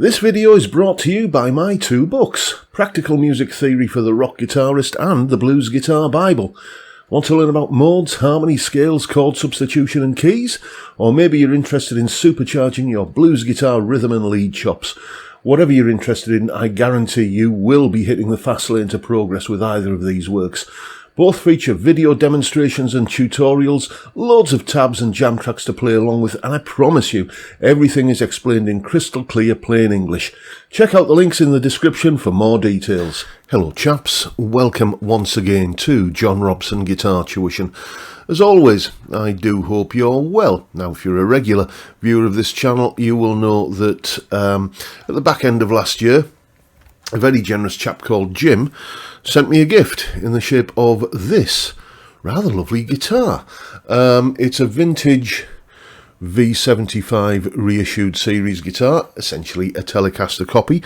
This video is brought to you by my two books, Practical Music Theory for the Rock Guitarist and The Blues Guitar Bible. Want to learn about modes, harmony, scales, chord substitution and keys? Or maybe you're interested in supercharging your blues guitar rhythm and lead chops. Whatever you're interested in, I guarantee you will be hitting the fast lane to progress with either of these works. Both feature video demonstrations and tutorials, loads of tabs and jam tracks to play along with, and I promise you, everything is explained in crystal clear plain English. Check out the links in the description for more details. Hello chaps, welcome once again to John Robson Guitar Tuition. As always, I do hope you're well. Now, if you're a regular viewer of this channel, you will know that at the back end of last year, a very generous chap called Jim sent me a gift in the shape of this rather lovely guitar. It's a Vintage V75 reissued series guitar, essentially a Telecaster copy.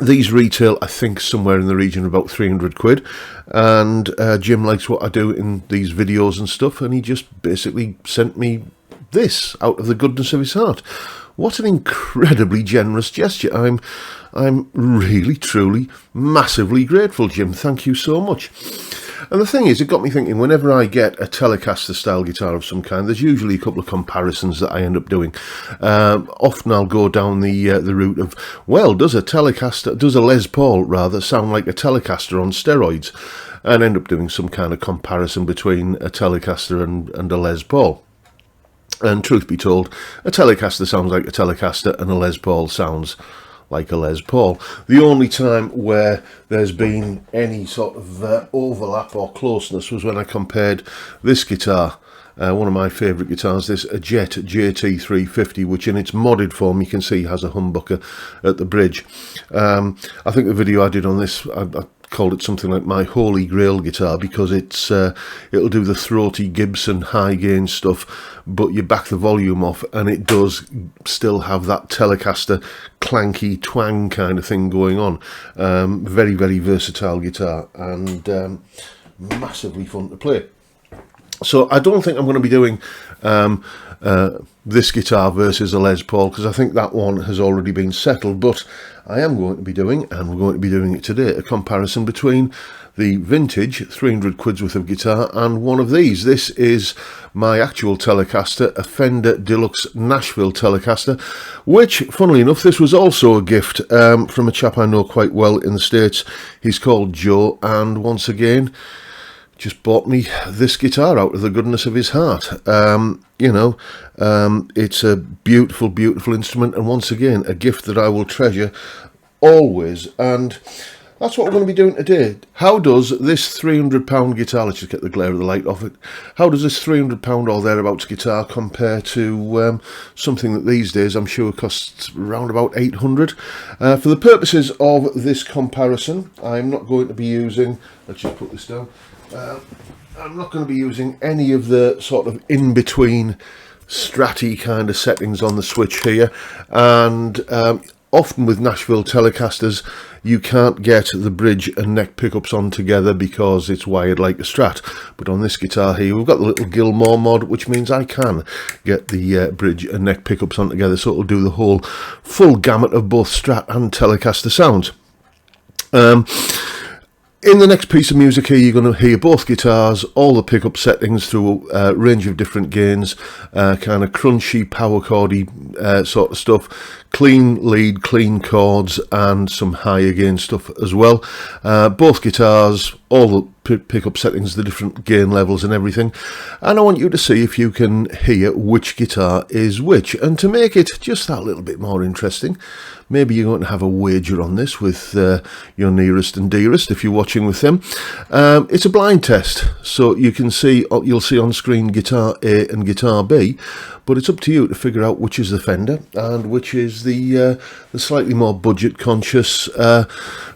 These retail, I think, somewhere in the region of about 300 quid, and Jim likes what I do in these videos and stuff, and he just basically sent me this out of the goodness of his heart. What an incredibly generous gesture. I'm really, truly, massively grateful, Jim. Thank you so much. And the thing is, it got me thinking, whenever I get a Telecaster style guitar of some kind, there's usually a couple of comparisons that I end up doing. Often I'll go down the route of, well, does a Les Paul rather sound like a Telecaster on steroids? And end up doing some kind of comparison between a Telecaster and a Les Paul. And truth be told, a Telecaster sounds like a Telecaster and a Les Paul sounds like a Les Paul. The only time where there's been any sort of overlap or closeness was when I compared this guitar, one of my favourite guitars, this a Jet JT350, which in its modded form you can see has a humbucker at the bridge. I think the video I did on this, I called it something like my Holy Grail guitar, because it'll do the throaty Gibson high gain stuff, but you back the volume off and it does still have that Telecaster clanky twang kind of thing going on. Very, very versatile guitar, and massively fun to play. So I don't think I'm going to be doing this guitar versus a Les Paul, because I think that one has already been settled, but I am going to be doing, and we're going to be doing it today, a comparison between the vintage 300 quid's worth of guitar and one of these. This is my actual Telecaster, a Fender Deluxe Nashville Telecaster, which, funnily enough, this was also a gift from a chap I know quite well in the States. He's called Joe, and once again just bought me this guitar out of the goodness of his heart. It's a beautiful, beautiful instrument, and once again, a gift that I will treasure always. And that's what we're going to be doing today. How does this £300 guitar, let's just get the glare of the light off it, how does this £300 or thereabouts guitar compare to something that these days I'm sure costs around about 800? For the purposes of this comparison, I'm not going to be using, let's just put this down, I'm not going to be using any of the sort of in-between stratty kind of settings on the switch here, and often with Nashville Telecasters you can't get the bridge and neck pickups on together because it's wired like a Strat. But on this guitar here we've got the little Gilmore mod, which means I can get the bridge and neck pickups on together, so it'll do the whole full gamut of both Strat and Telecaster sounds. In the next piece of music here, you're going to hear both guitars, all the pickup settings through a range of different gains, kind of crunchy, power chordy sort of stuff, clean lead, clean chords, and some higher gain stuff as well. Both guitars, all the pickup settings, the different gain levels and everything. And I want you to see if you can hear which guitar is which. And to make it just that little bit more interesting, maybe you're going to have a wager on this with your nearest and dearest if you're watching with them. It's a blind test, so you can see, you'll see on screen guitar A and guitar B, but it's up to you to figure out which is the Fender and which is the slightly more budget conscious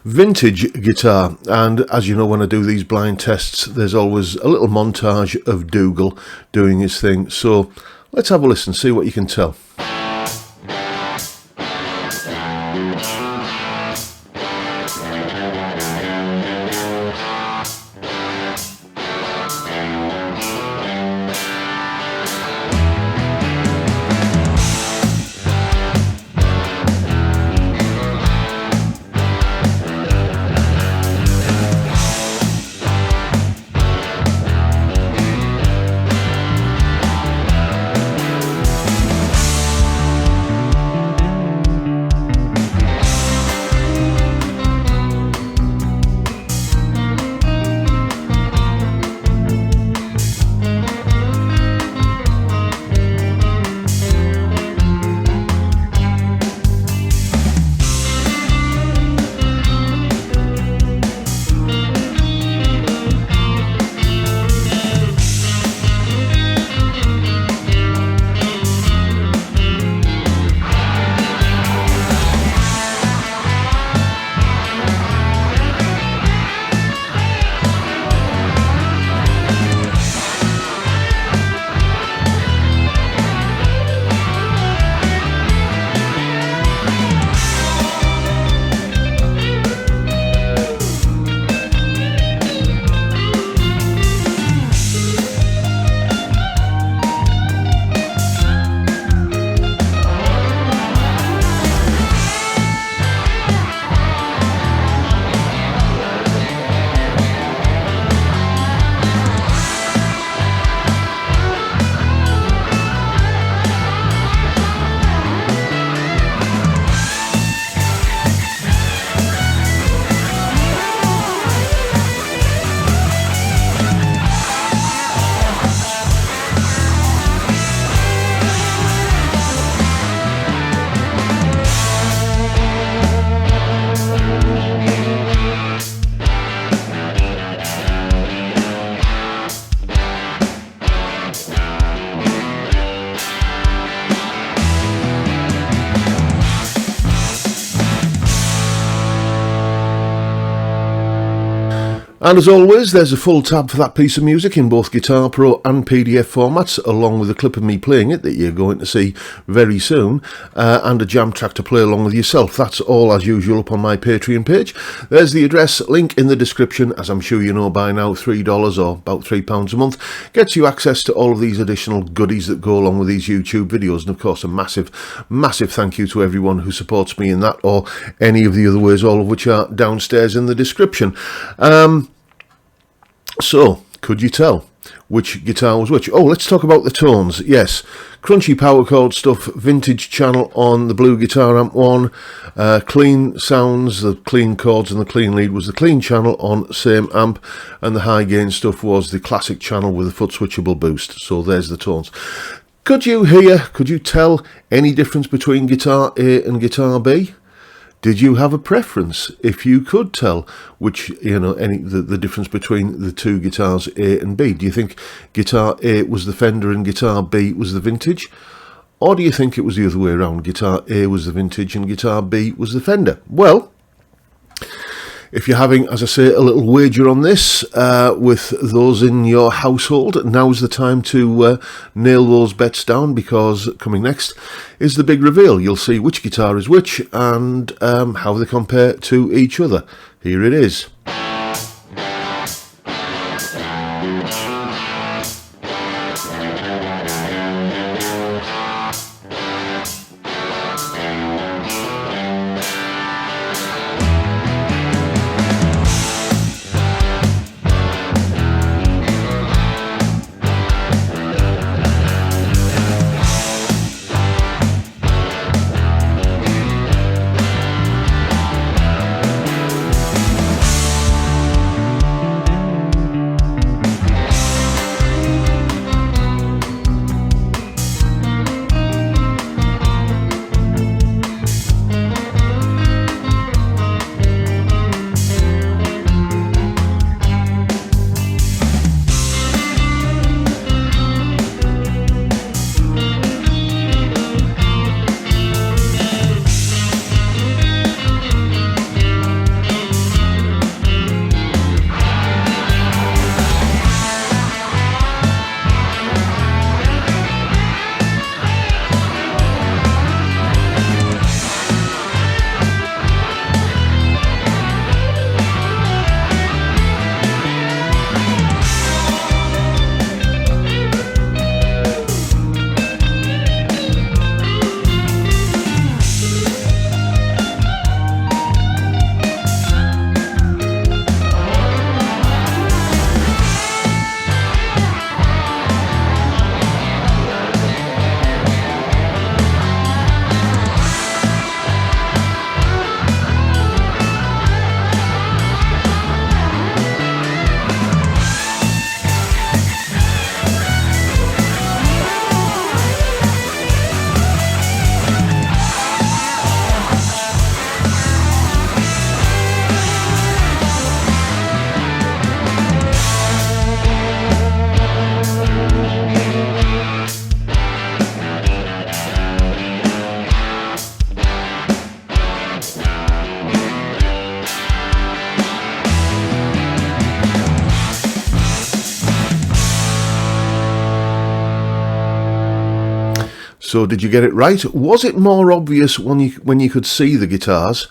vintage guitar. And as you know, when I do these blind tests, there's always a little montage of Dougal doing his thing. So let's have a listen, see what you can tell. And as always, there's a full tab for that piece of music in both Guitar Pro and PDF formats, along with a clip of me playing it that you're going to see very soon, and a jam track to play along with yourself. That's all as usual up on my Patreon page. There's the address, link in the description. As I'm sure you know by now, $3 or about £3 a month gets you access to all of these additional goodies that go along with these YouTube videos. And of course, a massive thank you to everyone who supports me in that or any of the other ways, all of which are downstairs in the description. So, could you tell which guitar was which? Oh, let's talk about the tones. Yes, crunchy power chord stuff, vintage channel on the blue guitar amp one, clean sounds, the clean chords and the clean lead was the clean channel on same amp, and the high gain stuff was the classic channel with the foot switchable boost. So there's the tones. Could you tell any difference between guitar A and guitar B? Did you have a preference if you could tell which, the difference between the two guitars A and B? Do you think guitar A was the Fender and guitar B was the vintage? Or do you think it was the other way around? Guitar A was the vintage and guitar B was the Fender? Well, if you're having, as I say, a little wager on this with those in your household, now's the time to nail those bets down, because coming next is the big reveal. You'll see which guitar is which and how they compare to each other. Here it is. So did you get it right? Was it more obvious when you could see the guitars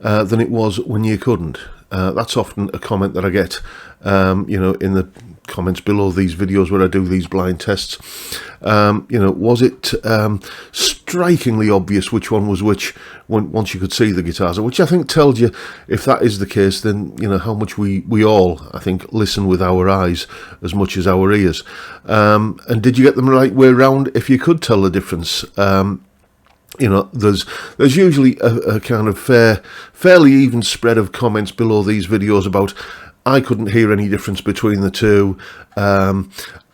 than it was when you couldn't? That's often a comment that I get, in the comments below these videos where I do these blind tests. Was it strikingly obvious which one was which once you could see the guitars? Which I think tells you, if that is the case, then how much we all, I think, listen with our eyes as much as our ears. And did you get them the right way around if you could tell the difference? There's usually a kind of fairly even spread of comments below these videos about, I couldn't hear any difference between the two,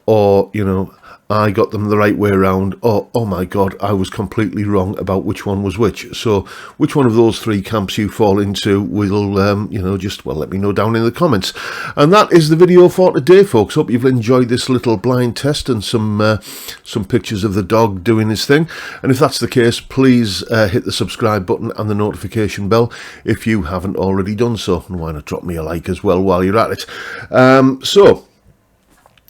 or I got them the right way around, or oh my god, I was completely wrong about which one was which. So which one of those three camps you fall into will, you know, just, well, let me know down in the comments. And that is the video for today, folks. Hope you've enjoyed this little blind test and some pictures of the dog doing his thing. And if that's the case, please hit the subscribe button and the notification bell if you haven't already done so. And why not drop me a like as well while you're at it. So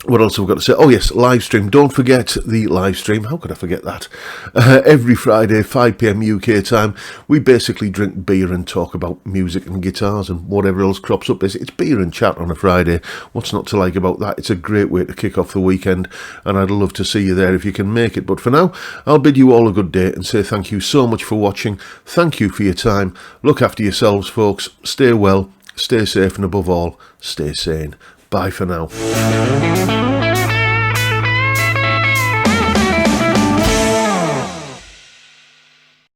what else have we got to say? Oh yes, live stream. Don't forget the live stream. How could I forget that? Every Friday, 5 PM UK time, we basically drink beer and talk about music and guitars and whatever else crops up. It's beer and chat on a Friday. What's not to like about that? It's a great way to kick off the weekend, and I'd love to see you there if you can make it. But for now, I'll bid you all a good day and say thank you so much for watching. Thank you for your time. Look after yourselves, folks. Stay well, stay safe, and above all, stay sane. Bye for now.